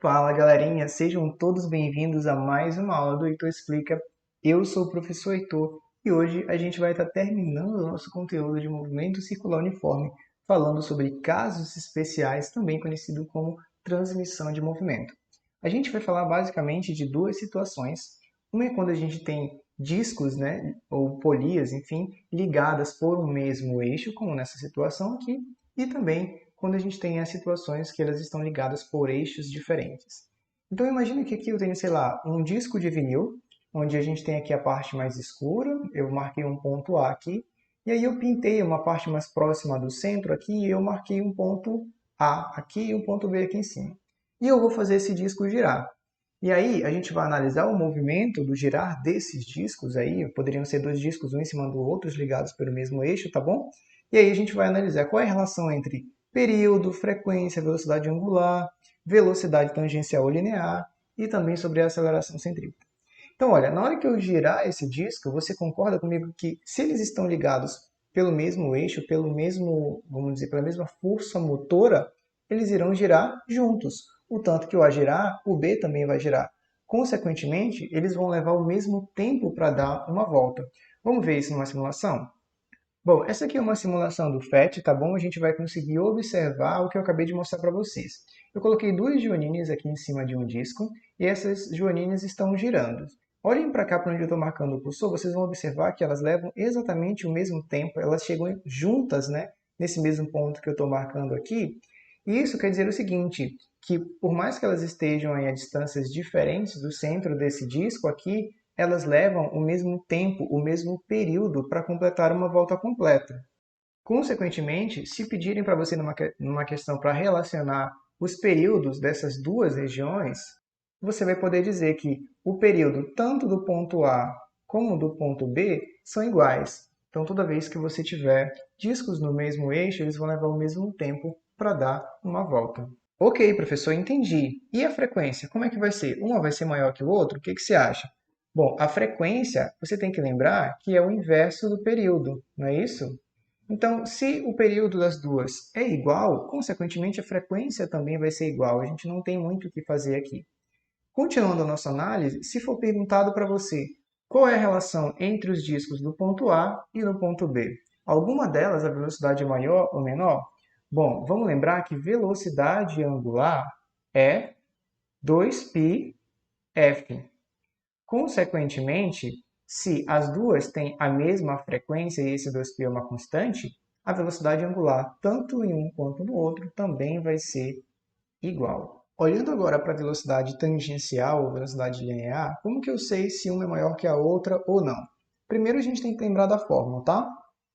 Fala galerinha, sejam todos bem-vindos a mais uma aula do Heitor Explica. Eu sou o professor Heitor e hoje a gente vai estar terminando o nosso conteúdo de movimento circular uniforme, falando sobre casos especiais, também conhecido como transmissão de movimento. A gente vai falar basicamente de duas situações. Uma é quando a gente tem discos, ou polias, enfim, ligadas por um mesmo eixo, como nessa situação aqui, e também quando a gente tem as situações que elas estão ligadas por eixos diferentes. Então imagine que aqui eu tenho, sei lá, um disco de vinil, onde a gente tem aqui a parte mais escura, eu marquei um ponto A aqui, e aí eu pintei uma parte mais próxima do centro aqui, e eu marquei um ponto A aqui e um ponto B aqui em cima. E eu vou fazer esse disco girar. E aí a gente vai analisar o movimento do girar desses discos aí, poderiam ser dois discos, um em cima do outro, ligados pelo mesmo eixo, tá bom? E aí a gente vai analisar qual é a relação entre período, frequência, velocidade angular, velocidade tangencial ou linear e também sobre a aceleração centrípeta. Então, olha, na hora que eu girar esse disco, você concorda comigo que se eles estão ligados pelo mesmo eixo, pelo mesmo, vamos dizer, pela mesma força motora, eles irão girar juntos. O tanto que o A girar, o B também vai girar. Consequentemente, eles vão levar o mesmo tempo para dar uma volta. Vamos ver isso numa simulação? Bom, essa aqui é uma simulação do FET, tá bom? A gente vai conseguir observar o que eu acabei de mostrar para vocês. Eu coloquei duas joaninhas aqui em cima de um disco e essas joaninhas estão girando. Olhem para cá para onde eu estou marcando o cursor, vocês vão observar que elas levam exatamente o mesmo tempo, elas chegam juntas, nesse mesmo ponto que eu estou marcando aqui. E isso quer dizer o seguinte, que por mais que elas estejam a distâncias diferentes do centro desse disco aqui, elas levam o mesmo tempo, o mesmo período para completar uma volta completa. Consequentemente, se pedirem para você numa questão para relacionar os períodos dessas duas regiões, você vai poder dizer que o período tanto do ponto A como do ponto B são iguais. Então, toda vez que você tiver discos no mesmo eixo, eles vão levar o mesmo tempo para dar uma volta. Ok, professor, entendi. E a frequência? Como é que vai ser? Uma vai ser maior que o outro? O que você acha? Bom, a frequência, você tem que lembrar que é o inverso do período, não é isso? Então, se o período das duas é igual, consequentemente a frequência também vai ser igual. A gente não tem muito o que fazer aqui. Continuando a nossa análise, se for perguntado para você qual é a relação entre os discos do ponto A e do ponto B, alguma delas a velocidade é maior ou menor? Bom, vamos lembrar que velocidade angular é 2πf. Consequentemente, se as duas têm a mesma frequência e esse 2π é uma constante, a velocidade angular, tanto em um quanto no outro, também vai ser igual. Olhando agora para a velocidade tangencial ou velocidade linear, como que eu sei se uma é maior que a outra ou não? Primeiro a gente tem que lembrar da fórmula, tá?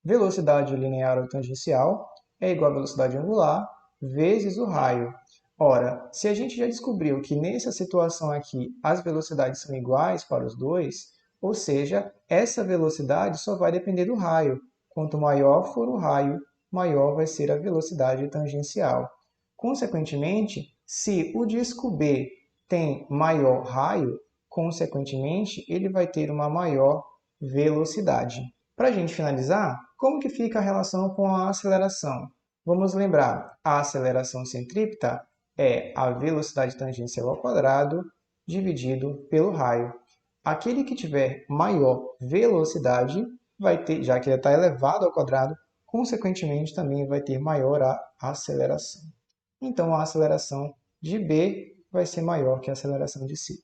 Velocidade linear ou tangencial é igual a velocidade angular vezes o raio. Ora, se a gente já descobriu que nessa situação aqui as velocidades são iguais para os dois, ou seja, essa velocidade só vai depender do raio. Quanto maior for o raio, maior vai ser a velocidade tangencial. Consequentemente, se o disco B tem maior raio, consequentemente, ele vai ter uma maior velocidade. Para a gente finalizar, como que fica a relação com a aceleração? Vamos lembrar, a aceleração centrípeta é a velocidade tangencial ao quadrado dividido pelo raio. Aquele que tiver maior velocidade vai ter, já que ele está elevado ao quadrado, consequentemente também vai ter maior a aceleração. Então a aceleração de B vai ser maior que a aceleração de C.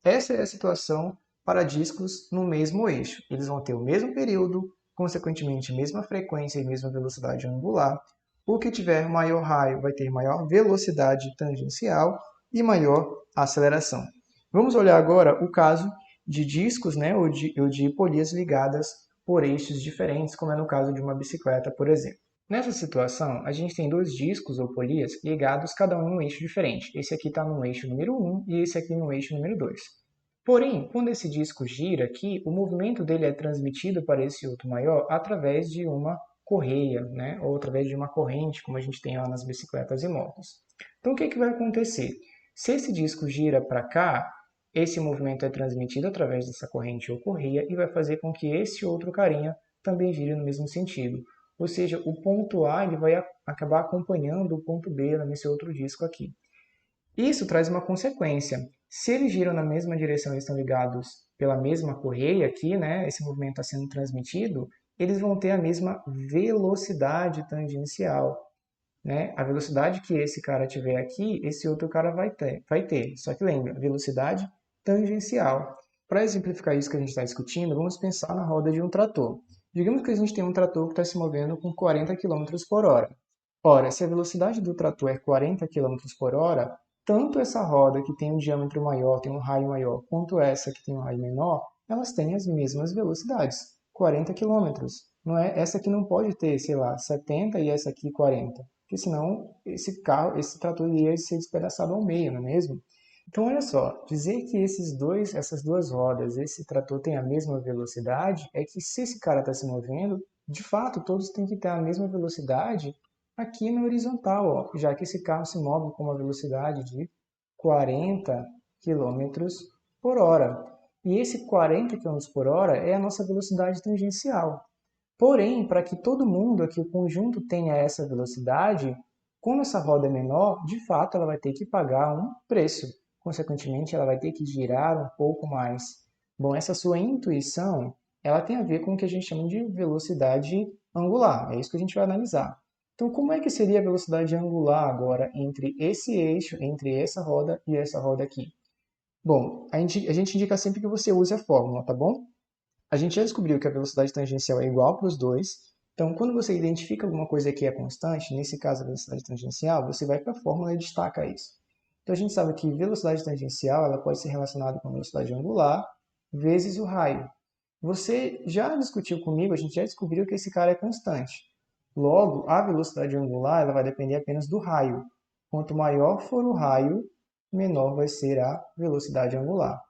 Essa é a situação para discos no mesmo eixo. Eles vão ter o mesmo período, consequentemente mesma frequência e mesma velocidade angular. O que tiver maior raio vai ter maior velocidade tangencial e maior aceleração. Vamos olhar agora o caso de discos, ou de polias ligadas por eixos diferentes, como é no caso de uma bicicleta, por exemplo. Nessa situação, a gente tem dois discos ou polias ligados cada um em um eixo diferente. Esse aqui está no eixo número 1 e esse aqui no eixo número 2. Porém, quando esse disco gira aqui, o movimento dele é transmitido para esse outro maior através de uma correia, ou através de uma corrente, como a gente tem lá nas bicicletas e motos. Então, o que vai acontecer? Se esse disco gira para cá, esse movimento é transmitido através dessa corrente ou correia e vai fazer com que esse outro carinha também gire no mesmo sentido. Ou seja, o ponto A ele vai acabar acompanhando o ponto B nesse outro disco aqui. Isso traz uma consequência. Se eles giram na mesma direção e estão ligados pela mesma correia aqui, né, esse movimento está sendo transmitido, eles vão ter a mesma velocidade tangencial, né? A velocidade que esse cara tiver aqui, esse outro cara vai ter. Só que lembra, velocidade tangencial. Para exemplificar isso que a gente está discutindo, vamos pensar na roda de um trator. Digamos que a gente tem um trator que está se movendo com 40 quilômetros por hora. Ora, se a velocidade do trator é 40 quilômetros por hora, tanto essa roda que tem um diâmetro maior, tem um raio maior, quanto essa que tem um raio menor, elas têm as mesmas velocidades, 40 quilômetros. Não é? Essa aqui não pode ter, sei lá, 70 e essa aqui 40, porque senão esse trator iria ser despedaçado ao meio, não é mesmo? Então, olha só, dizer que essas duas rodas, esse trator tem a mesma velocidade, é que se esse cara está se movendo, de fato, todos têm que ter a mesma velocidade aqui na horizontal, ó, já que esse carro se move com uma velocidade de 40 quilômetros por hora. E esse 40 quilômetros por hora é a nossa velocidade tangencial. Porém, para que todo mundo aqui, o conjunto, tenha essa velocidade, como essa roda é menor, de fato ela vai ter que pagar um preço. Consequentemente, ela vai ter que girar um pouco mais. Bom, essa sua intuição, ela tem a ver com o que a gente chama de velocidade angular. É isso que a gente vai analisar. Então, como é que seria a velocidade angular agora entre esse eixo, entre essa roda e essa roda aqui? Bom, a gente indica sempre que você use a fórmula, tá bom? A gente já descobriu que a velocidade tangencial é igual para os dois. Então, quando você identifica alguma coisa que é constante, nesse caso a velocidade tangencial, você vai para a fórmula e destaca isso. Então, a gente sabe que velocidade tangencial ela pode ser relacionada com a velocidade angular vezes o raio. Você já discutiu comigo, a gente já descobriu que esse cara é constante. Logo, a velocidade angular ela vai depender apenas do raio. Quanto maior for o raio, menor vai ser a velocidade angular.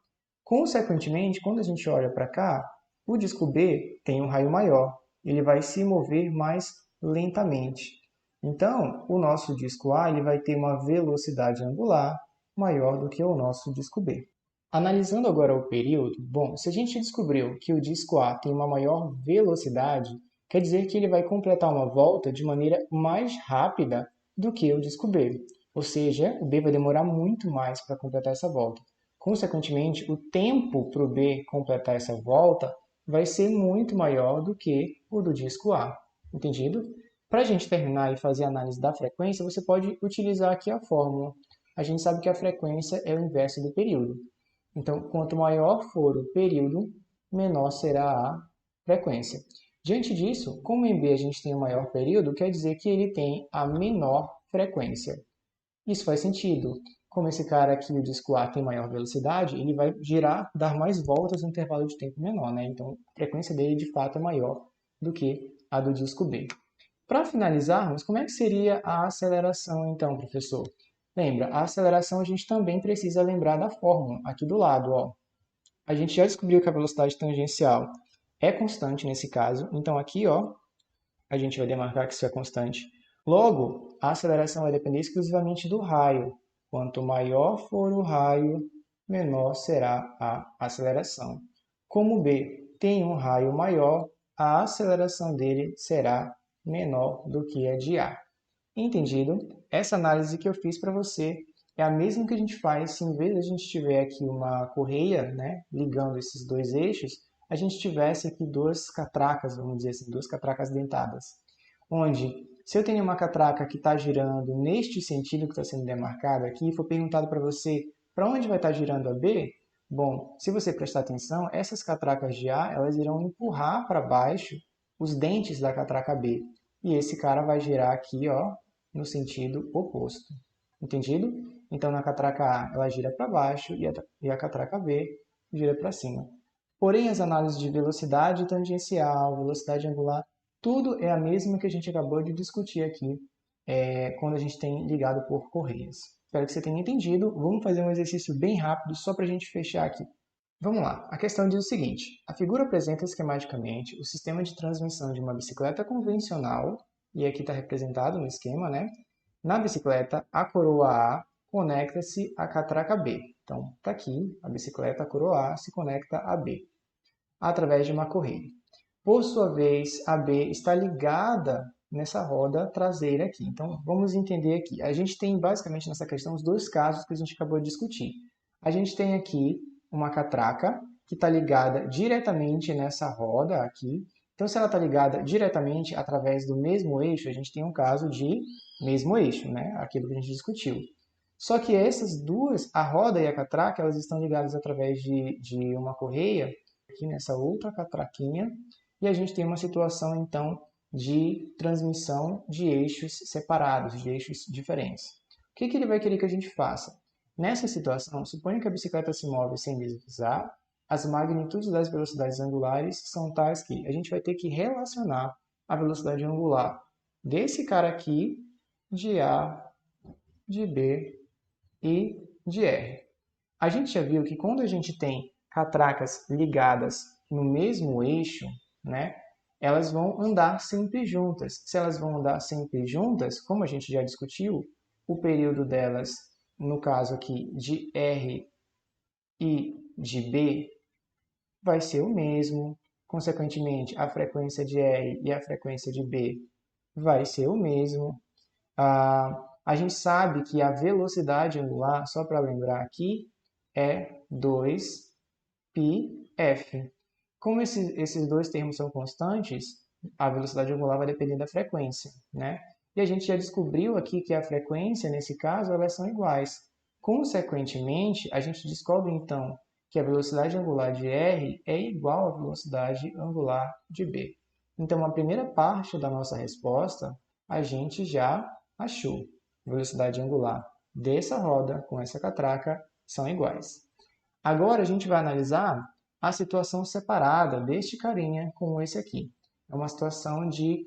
Consequentemente, quando a gente olha para cá, o disco B tem um raio maior, ele vai se mover mais lentamente. Então, o nosso disco A ele vai ter uma velocidade angular maior do que o nosso disco B. Analisando agora o período, bom, se a gente descobriu que o disco A tem uma maior velocidade, quer dizer que ele vai completar uma volta de maneira mais rápida do que o disco B. Ou seja, o B vai demorar muito mais para completar essa volta. Consequentemente, o tempo para o B completar essa volta vai ser muito maior do que o do disco A. Entendido? Para a gente terminar e fazer a análise da frequência, você pode utilizar aqui a fórmula. A gente sabe que a frequência é o inverso do período. Então, quanto maior for o período, menor será a frequência. Diante disso, como em B a gente tem o maior período, quer dizer que ele tem a menor frequência. Isso faz sentido. Como esse cara aqui, o disco A, tem maior velocidade, ele vai girar, dar mais voltas no intervalo de tempo menor, né? Então, a frequência dele, de fato, é maior do que a do disco B. Para finalizarmos, como é que seria a aceleração, então, professor? Lembra, a aceleração a gente também precisa lembrar da fórmula, aqui do lado, ó. A gente já descobriu que a velocidade tangencial é constante nesse caso, então aqui, ó, a gente vai demarcar que isso é constante. Logo, a aceleração vai depender exclusivamente do raio. Quanto maior for o raio, menor será a aceleração. Como B tem um raio maior, a aceleração dele será menor do que a de A. Entendido? Essa análise que eu fiz para você é a mesma que a gente faz se em vez de a gente tiver aqui uma correia, né, ligando esses dois eixos, a gente tivesse aqui duas catracas, vamos dizer assim, duas catracas dentadas. Onde, se eu tenho uma catraca que está girando neste sentido que está sendo demarcado aqui, e for perguntado para você para onde vai estar girando a B, bom, se você prestar atenção, essas catracas de A, elas irão empurrar para baixo os dentes da catraca B. E esse cara vai girar aqui, ó, no sentido oposto. Entendido? Então, na catraca A, ela gira para baixo e a catraca B gira para cima. Porém, as análises de velocidade tangencial, velocidade angular, tudo é a mesma que a gente acabou de discutir aqui quando a gente tem ligado por correias. Espero que você tenha entendido. Vamos fazer um exercício bem rápido só para a gente fechar aqui. Vamos lá. A questão diz o seguinte. A figura apresenta esquematicamente o sistema de transmissão de uma bicicleta convencional, e aqui está representado no esquema, né? Na bicicleta, a coroa A conecta-se à catraca B. Então, está aqui, a bicicleta, a coroa A, se conecta a B, através de uma correia. Por sua vez, a B está ligada nessa roda traseira aqui. Então, vamos entender aqui. A gente tem basicamente nessa questão os dois casos que a gente acabou de discutir. A gente tem aqui uma catraca que está ligada diretamente nessa roda aqui. Então, se ela está ligada diretamente através do mesmo eixo, a gente tem um caso de mesmo eixo, né? Aquilo que a gente discutiu. Só que essas duas, a roda e a catraca, elas estão ligadas através de uma correia, aqui nessa outra catraquinha, e a gente tem uma situação, então, de transmissão de eixos separados, de eixos diferentes. O que ele vai querer que a gente faça? Nessa situação, suponha que a bicicleta se move sem deslizar, as magnitudes das velocidades angulares são tais que a gente vai ter que relacionar a velocidade angular desse cara aqui, de A, de B e de R. A gente já viu que quando a gente tem catracas ligadas no mesmo eixo, né, elas vão andar sempre juntas. Se elas vão andar sempre juntas, como a gente já discutiu, o período delas, no caso aqui de R e de B, vai ser o mesmo. Consequentemente, a frequência de R e a frequência de B vai ser o mesmo. A gente sabe que a velocidade angular, só para lembrar aqui, é 2πf. Como esses dois termos são constantes, a velocidade angular vai depender da frequência, né? E a gente já descobriu aqui que a frequência, nesse caso, elas são iguais. Consequentemente, a gente descobre então que a velocidade angular de R é igual à velocidade angular de B. Então, a primeira parte da nossa resposta a gente já achou. Velocidade angular dessa roda com essa catraca são iguais. Agora a gente vai analisar a situação separada deste carinha com esse aqui. É uma situação de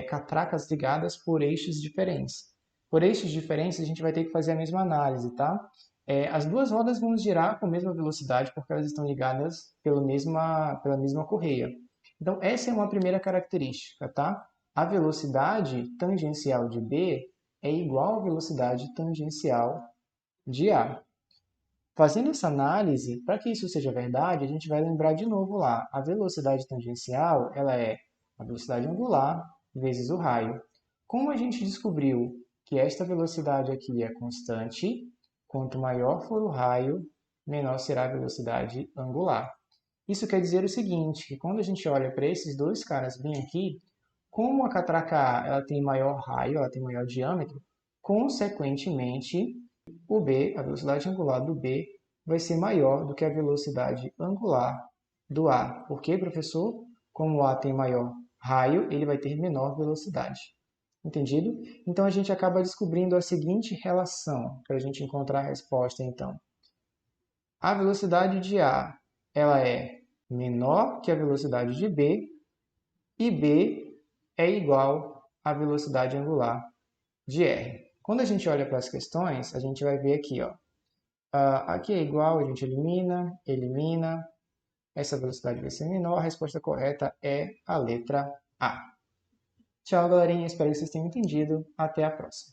catracas ligadas por eixos diferentes. Por eixos diferentes a gente vai ter que fazer a mesma análise, tá? As duas rodas vão girar com a mesma velocidade porque elas estão ligadas pela mesma correia. Então essa é uma primeira característica, tá? A velocidade tangencial de B é igual à velocidade tangencial de A. Fazendo essa análise, para que isso seja verdade, a gente vai lembrar de novo lá. A velocidade tangencial ela é a velocidade angular vezes o raio. Como a gente descobriu que esta velocidade aqui é constante, quanto maior for o raio, menor será a velocidade angular. Isso quer dizer o seguinte, que quando a gente olha para esses dois caras bem aqui, como a catraca A ela tem maior raio, ela tem maior diâmetro, consequentemente, o B, a velocidade angular do B, vai ser maior do que a velocidade angular do A. Por quê, professor? Como o A tem maior raio, ele vai ter menor velocidade. Entendido? Então, a gente acaba descobrindo a seguinte relação, para a gente encontrar a resposta, então. A velocidade de A ela é menor que a velocidade de B, e B é igual à velocidade angular de R. Quando a gente olha para as questões, a gente vai ver aqui, ó, aqui é igual, a gente elimina, essa velocidade vai ser menor, a resposta correta é a letra A. Tchau, galerinha, espero que vocês tenham entendido. Até a próxima.